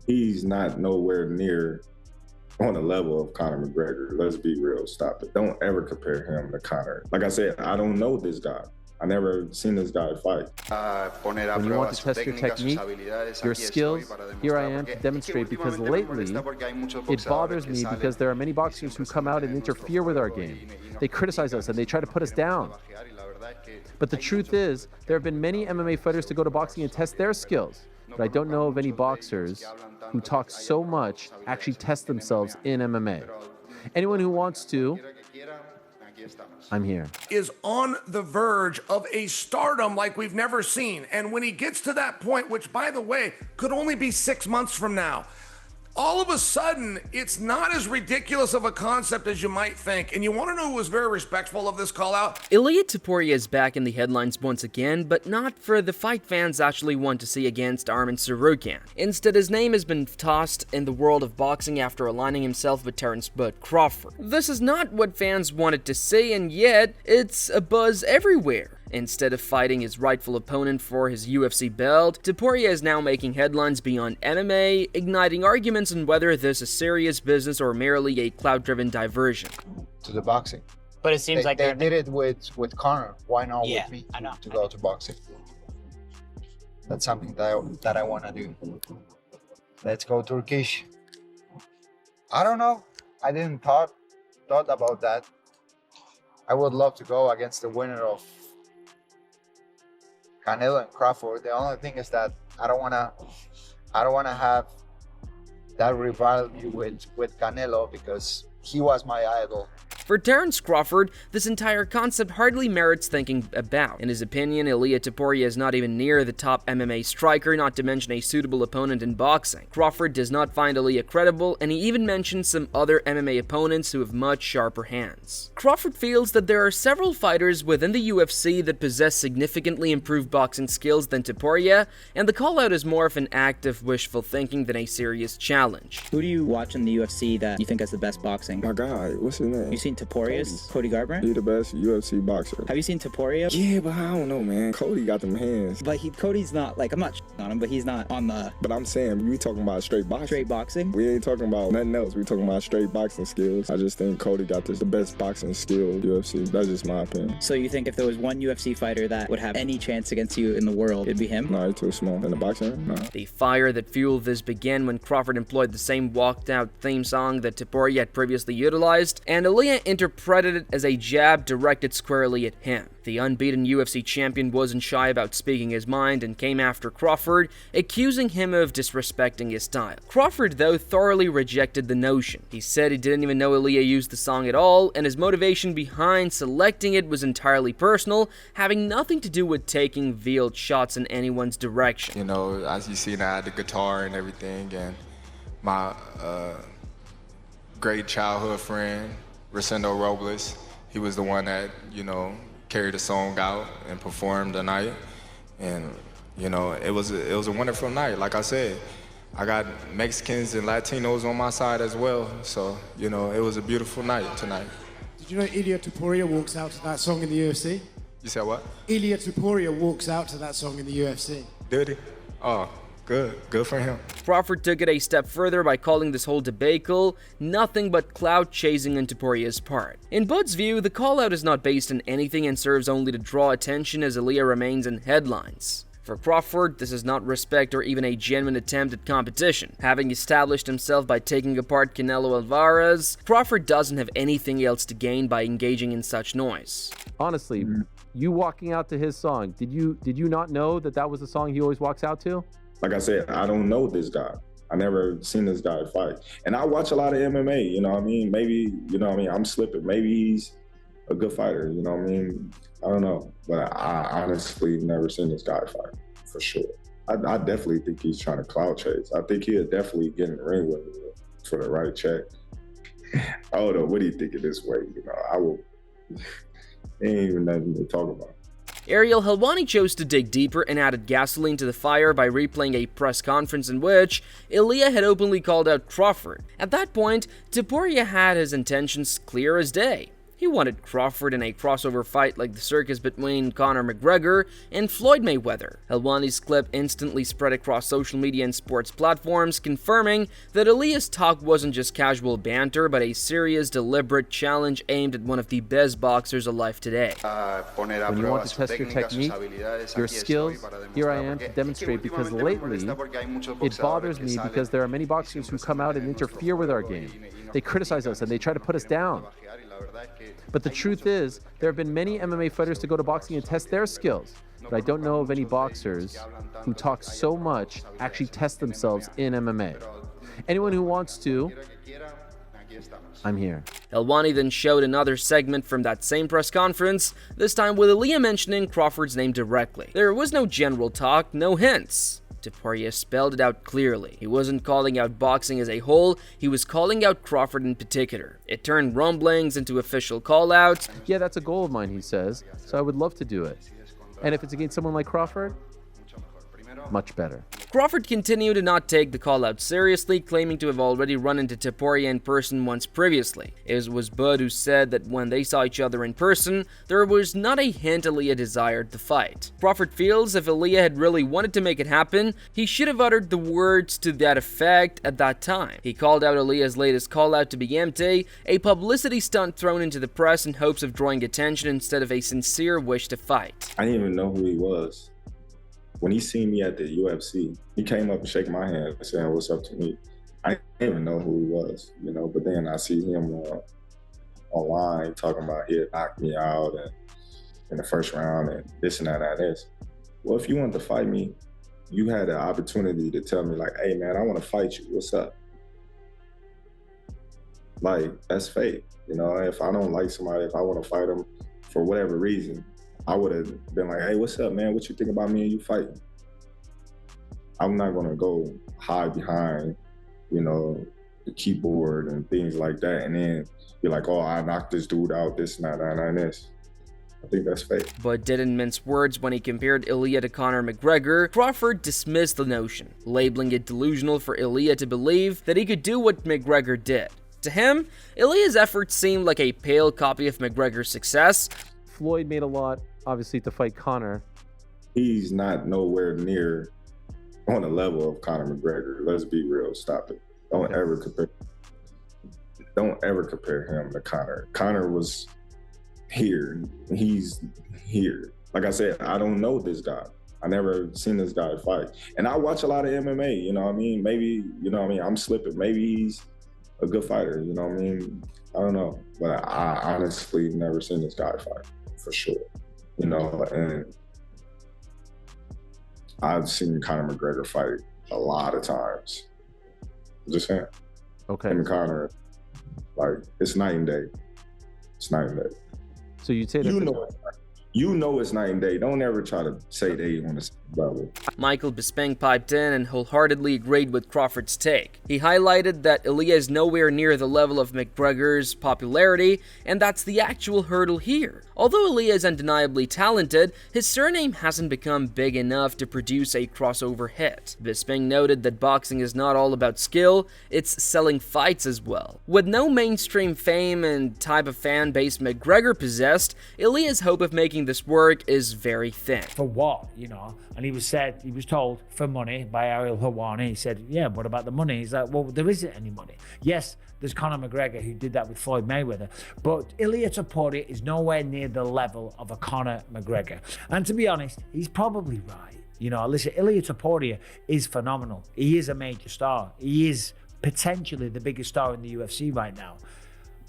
He's not nowhere near on the level of Conor McGregor. Let's be real. Stop it. Don't ever compare him to Conor. Like I said, I don't know this guy. I never seen this guy fight. When you want to test your technique, your skills, here I am to demonstrate, because lately it bothers me because there are many boxers who come out and interfere with our game. They criticize us and they try to put us down. But the truth is, there have been many MMA fighters to go to boxing and test their skills. But I don't know of any boxers who talk so much actually test themselves in MMA. Anyone who wants to, I'm here. Is on the verge of a stardom like we've never seen. And when he gets to that point, which by the way, could only be 6 months from now, all of a sudden, it's not as ridiculous of a concept as you might think. And you want to know who was very respectful of this call out? Ilia Topuria is back in the headlines once again, but not for the fight fans actually want to see against Arman Tsarukyan. Instead, his name has been tossed in the world of boxing after aligning himself with Terence Crawford. This is not what fans wanted to see, and yet, it's a buzz everywhere. Instead of fighting his rightful opponent for his UFC belt, Topuria is now making headlines beyond MMA, igniting arguments on whether this is serious business or merely a clout-driven diversion. To the boxing. But it seems like they did it with Conor. Why not with me to go to boxing? That's something that I want to do. Let's go Turkish. I don't know. I didn't thought about that. I would love to go against the winner of Canelo and Crawford. The only thing is that I don't wanna have that rivalry with Canelo because he was my idol. For Terence Crawford, this entire concept hardly merits thinking about. In his opinion, Ilia Topuria is not even near the top MMA striker, not to mention a suitable opponent in boxing. Crawford does not find Ilia credible, and he even mentions some other MMA opponents who have much sharper hands. Crawford feels that there are several fighters within the UFC that possess significantly improved boxing skills than Topuria, and the call-out is more of an act of wishful thinking than a serious challenge. Who do you watch in the UFC that you think has the best boxing? My guy, what's his name? You seen Topuria's Cody Garbrandt? He the best UFC boxer. Have you seen Topuria? Yeah, but I don't know, man. Cody got them hands. But Cody's not, like, I'm not on him, but he's not on the... But I'm saying, we talking about straight boxing. Straight boxing? We ain't talking about nothing else. We talking about straight boxing skills. I just think Cody got the best boxing skill in UFC. That's just my opinion. So you think if there was one UFC fighter that would have any chance against you in the world, it'd be him? No, he's too small. In the boxing? No. The fire that fueled this began when Crawford employed the same walked-out theme song that Topuria had previously utilized, and Ilia interpreted it as a jab directed squarely at him. The unbeaten UFC champion wasn't shy about speaking his mind and came after Crawford, accusing him of disrespecting his style. Crawford, though, thoroughly rejected the notion. He said he didn't even know Ilia used the song at all, and his motivation behind selecting it was entirely personal, having nothing to do with taking veiled shots in anyone's direction. You know, as you see now, the guitar and everything, and my great childhood friend, Rosendo Robles, he was the one that, you know, carried the song out and performed the night. And, you know, it was a wonderful night. Like I said, I got Mexicans and Latinos on my side as well. So, you know, it was a beautiful night tonight. Did you know Ilia Topuria walks out to that song in the UFC? You said what? Ilia Topuria walks out to that song in the UFC. Did he? Oh. Good for him. Crawford took it a step further by calling this whole debacle nothing but clout chasing on Topuria's part. In Bud's view, the call-out is not based on anything and serves only to draw attention as Ilia remains in headlines. For Crawford, this is not respect or even a genuine attempt at competition. Having established himself by taking apart Canelo Alvarez, Crawford doesn't have anything else to gain by engaging in such noise. Honestly, you walking out to his song, did you not know that was the song he always walks out to? Like I said, I don't know this guy. I never seen this guy fight. And I watch a lot of MMA, you know what I mean? Maybe, you know what I mean, I'm slipping. Maybe he's a good fighter, you know what I mean? I don't know. But I honestly never seen this guy fight, for sure. I definitely think he's trying to clout chase. I think he'll definitely get in the ring with me for the right check. I don't know, what do you think of this way? You know, I will, ain't even nothing to talk about. Ariel Helwani chose to dig deeper and added gasoline to the fire by replaying a press conference in which Ilia had openly called out Crawford. At that point, Topuria had his intentions clear as day. He wanted Crawford in a crossover fight like the circus between Conor McGregor and Floyd Mayweather. Helwani's clip instantly spread across social media and sports platforms, confirming that Ilia's talk wasn't just casual banter, but a serious, deliberate challenge aimed at one of the best boxers alive today. When you want to test your technique, your skills, here I am to demonstrate, because lately it bothers me because there are many boxers who come out and interfere with our game. They criticize us and they try to put us down. But the truth is, there have been many MMA fighters to go to boxing and test their skills. But I don't know of any boxers who talk so much actually test themselves in MMA. Anyone who wants to, I'm here. Helwani then showed another segment from that same press conference, this time with Ilia mentioning Crawford's name directly. There was no general talk, no hints. Topuria spelled it out clearly. He wasn't calling out boxing as a whole, he was calling out Crawford in particular. It turned rumblings into official call-outs. Yeah, that's a goal of mine, he says, so I would love to do it. And if it's against someone like Crawford, much better. Crawford continued to not take the call-out seriously, claiming to have already run into Topuria in person once previously. It was Bud who said that when they saw each other in person, there was not a hint Ilia desired the fight. Crawford feels if Ilia had really wanted to make it happen, he should have uttered the words to that effect at that time. He called out Ilia's latest call-out to be empty, a publicity stunt thrown into the press in hopes of drawing attention instead of a sincere wish to fight. I didn't even know who he was. When he seen me at the UFC, he came up and shook my hand and said, "What's up to me?" I didn't even know who he was, you know, but then I see him online talking about he had knocked me out and in the first round and this and that and this. Well, if you wanted to fight me, you had the opportunity to tell me like, "Hey man, I want to fight you, what's up?" Like, that's fake. You know, if I don't like somebody, if I want to fight them for whatever reason, I would have been like, "Hey, what's up, man? What you think about me and you fighting?" I'm not gonna go hide behind, you know, the keyboard and things like that, and then be like, "Oh, I knocked this dude out, this and that and this." I think that's fake. But didn't mince words when he compared Ilia to Conor McGregor. Crawford dismissed the notion, labeling it delusional for Ilia to believe that he could do what McGregor did. To him, Ilia's efforts seemed like a pale copy of McGregor's success. Floyd made a lot, obviously, to fight Conor. He's not nowhere near on the level of Conor McGregor. Let's be real. Stop it. Don't ever compare him to Conor. Conor was here. He's here. Like I said, I don't know this guy. I never seen this guy fight. And I watch a lot of MMA, you know what I mean? Maybe, you know what I mean? I'm slipping. Maybe he's a good fighter, you know what I mean? I don't know. But I honestly never seen this guy fight, for sure. You know, and I've seen Conor McGregor fight a lot of times. Just saying. Okay. Him and Conor, like, it's night and day. It's night and day. So you'd say that you know it's night and day. Don't ever try to say they on the same level. Michael Bisping piped in and wholeheartedly agreed with Crawford's take. He highlighted that Ilia is nowhere near the level of McGregor's popularity, and that's the actual hurdle here. Although Ilia is undeniably talented, his surname hasn't become big enough to produce a crossover hit. Bisping noted that boxing is not all about skill, it's selling fights as well. With no mainstream fame and type of fan base McGregor possessed, Ilia's hope of making this work is very thin. For what, you know? And he was told for money by Ariel Helwani. He said, "Yeah, what about the money?" He's like, "Well, there isn't any money." Yes, there's Conor McGregor who did that with Floyd Mayweather, but Ilia Topuria is nowhere near the level of a Conor McGregor. And to be honest, he's probably right. You know, listen, Ilia Topuria is phenomenal. He is a major star. He is potentially the biggest star in the UFC right now.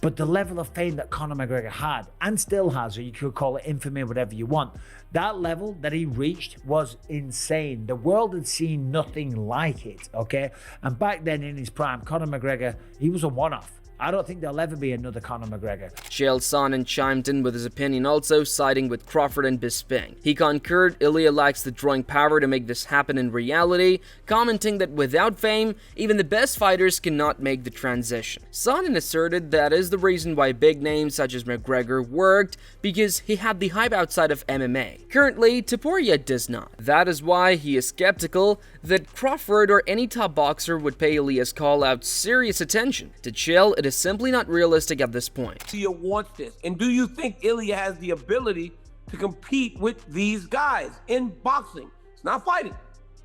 But the level of fame that Conor McGregor had, and still has, or you could call it infamy, whatever you want, that level that he reached was insane. The world had seen nothing like it, okay? And back then in his prime, Conor McGregor, he was a one-off. I don't think there'll ever be another Conor McGregor. Chael Sonnen chimed in with his opinion also, siding with Crawford and Bisping. He concurred Ilia lacks the drawing power to make this happen in reality, commenting that without fame, even the best fighters cannot make the transition. Sonnen asserted that is the reason why big names such as McGregor worked, because he had the hype outside of MMA. Currently, Topuria does not. That is why he is skeptical that Crawford or any top boxer would pay Ilia's call out serious attention. To Chael, it is simply not realistic at this point. Ilia wants this. And do you think Ilia has the ability to compete with these guys in boxing? It's not fighting,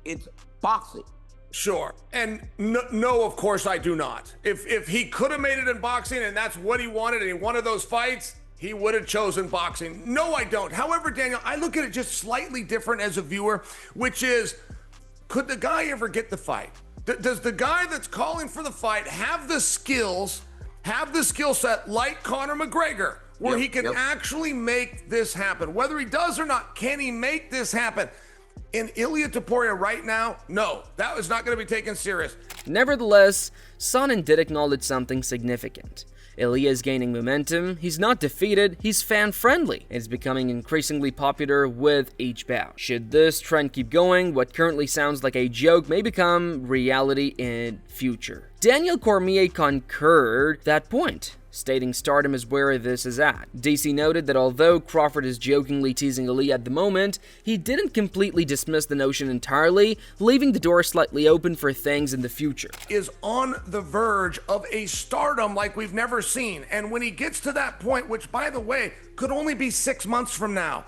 it's boxing. Sure. And no, of course I do not. If he could have made it in boxing and that's what he wanted and he wanted those fights, he would have chosen boxing. No, I don't. However, Daniel, I look at it just slightly different as a viewer, which is, could the guy ever get the fight? Does the guy that's calling for the fight have the skills, have the skill set like Conor McGregor, where he can actually make this happen? Whether he does or not, can he make this happen? In Ilia Topuria right now, no, that was not going to be taken serious. Nevertheless, Sonnen did acknowledge something significant. Ilia is gaining momentum, he's not defeated, he's fan-friendly, and is becoming increasingly popular with each bout. Should this trend keep going, what currently sounds like a joke may become reality in future. Daniel Cormier concurred that point, stating stardom is where this is at. DC noted that although Crawford is jokingly teasing Ilia at the moment, he didn't completely dismiss the notion entirely, leaving the door slightly open for things in the future. Is on the verge of a stardom like we've never seen. And when he gets to that point, which by the way, could only be 6 months from now,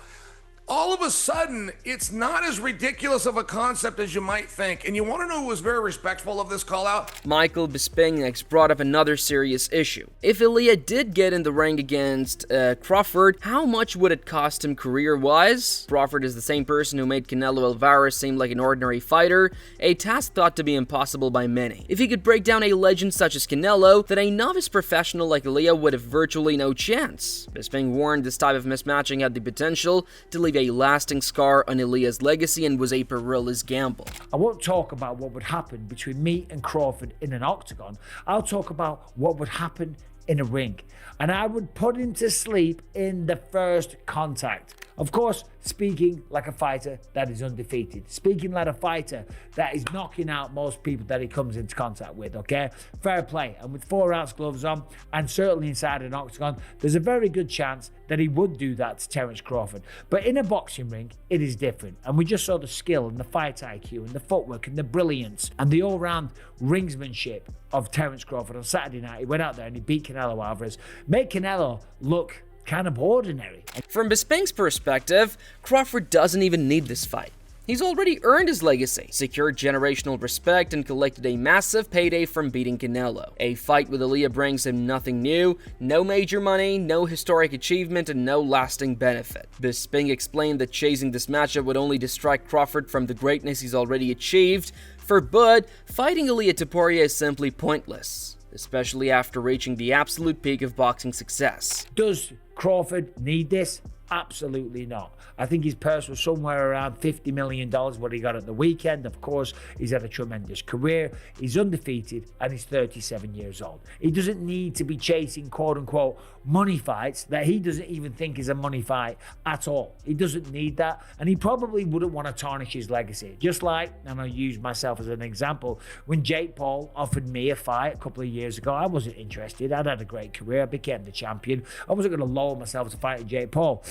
all of a sudden, it's not as ridiculous of a concept as you might think. And you want to know who was very respectful of this call out? Michael Bisping next brought up another serious issue. If Ilia did get in the ring against Crawford, how much would it cost him career-wise? Crawford is the same person who made Canelo Alvarez seem like an ordinary fighter, a task thought to be impossible by many. If he could break down a legend such as Canelo, then a novice professional like Ilia would have virtually no chance. Bisping warned this type of mismatching had the potential to leave a lasting scar on Ilia's legacy and was a perilous gamble. I won't talk about what would happen between me and Crawford in an octagon. I'll talk about what would happen in a ring. And I would put him to sleep in the first contact. Of course, speaking like a fighter that is undefeated. Speaking like a fighter that is knocking out most people that he comes into contact with, okay? Fair play. And with 4-ounce gloves on, and certainly inside an octagon, there's a very good chance that he would do that to Terence Crawford. But in a boxing ring, it is different. And we just saw the skill and the fight IQ and the footwork and the brilliance and the all-round ringsmanship of Terence Crawford on Saturday night. He went out there and he beat Canelo Alvarez. Made Canelo look kind of ordinary. From Bisping's perspective, Crawford doesn't even need this fight. He's already earned his legacy, secured generational respect, and collected a massive payday from beating Canelo. A fight with Ilia brings him nothing new, no major money, no historic achievement, and no lasting benefit. Bisping explained that chasing this matchup would only distract Crawford from the greatness he's already achieved. For Bud, fighting Ilia Topuria is simply pointless, especially after reaching the absolute peak of boxing success. Does Crawford need this? Absolutely not. I think his purse was somewhere around $50 million, what he got at the weekend. Of course, he's had a tremendous career. He's undefeated and he's 37 years old. He doesn't need to be chasing quote-unquote money fights that he doesn't even think is a money fight at all. He doesn't need that, and he probably wouldn't want to tarnish his legacy. Just like, and I'll use myself as an example, when Jake Paul offered me a fight a couple of years ago, I wasn't interested. I'd had a great career. I became the champion. I wasn't going to lower myself to fight Jake Paul.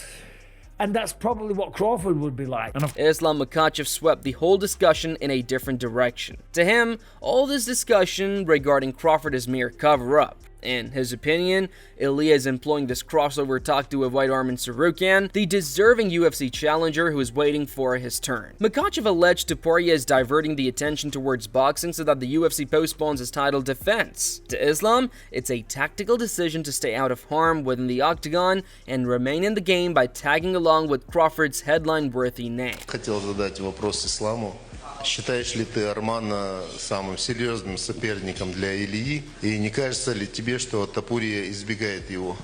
And that's probably what Crawford would be like. Islam Makhachev swept the whole discussion in a different direction. To him, all this discussion regarding Crawford is mere cover-up. In his opinion, Ilia is employing this crossover talk to avoid Arman Tsarukyan, the deserving UFC challenger who is waiting for his turn. Makhachev alleged Topuria is diverting the attention towards boxing so that the UFC postpones his title defense. To Islam, it's a tactical decision to stay out of harm within the octagon and remain in the game by tagging along with Crawford's headline-worthy name. Хотел задать вопрос Исламу. Считаешь ли ты Армана самым серьезным соперником для Ильи? И не кажется ли тебе, что Топурия избегает его?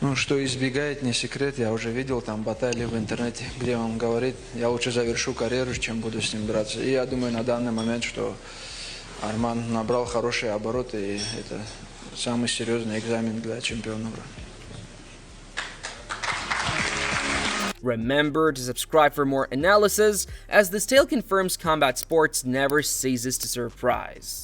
Ну, что избегает, не секрет. Я уже видел там баталии в интернете, где он говорит, я лучше завершу карьеру, чем буду с ним драться. И я думаю на данный момент, что Арман набрал хорошие обороты, и это самый серьезный экзамен для чемпиона. Remember to subscribe for more analysis, as this tale confirms combat sports never ceases to surprise.